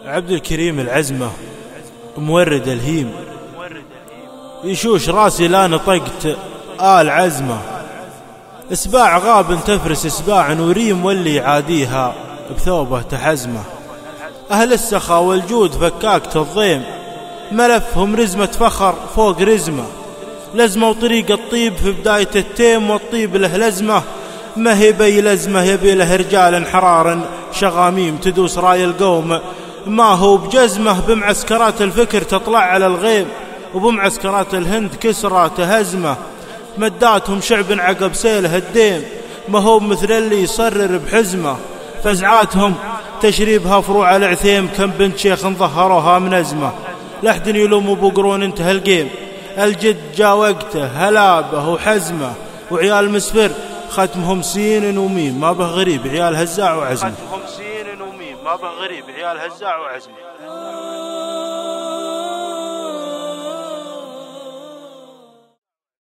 عبد الكريم العزمة مورد الهيم، يشوش راسي لا نطقت عزمة. اسباع غاب تفرس اسباع وريم واللي يعاديها بثوبه تحزمه. اهل السخا والجود فكاكة الضيم، ملفهم رزمة فخر فوق رزمة. لزمة وطريق الطيب في بداية التيم، والطيب له لزمة ما هي بي لزمة، يبي له رجال حرار شغاميم تدوس راي القوم. ما هو بجزمه بمعسكرات الفكر تطلع على الغيم، وبمعسكرات الهند كسرى تهزمه. مداتهم شعب عقب سيله الديم، ما هو مثل اللي يصرر بحزمه. فزعاتهم تشريبها فروع العثيم، كم بنت شيخ ظهروها منزمه. لحد يلوم ابو قرون انتهى الجيم، الجد جا وقته هلابه وحزمه. وعيال مسفر ختمهم سين وميم، ما به غريب عيال هزاع وعزمه. ختمهم سين وميم، ما به غريب عيال هزاع وعزمه.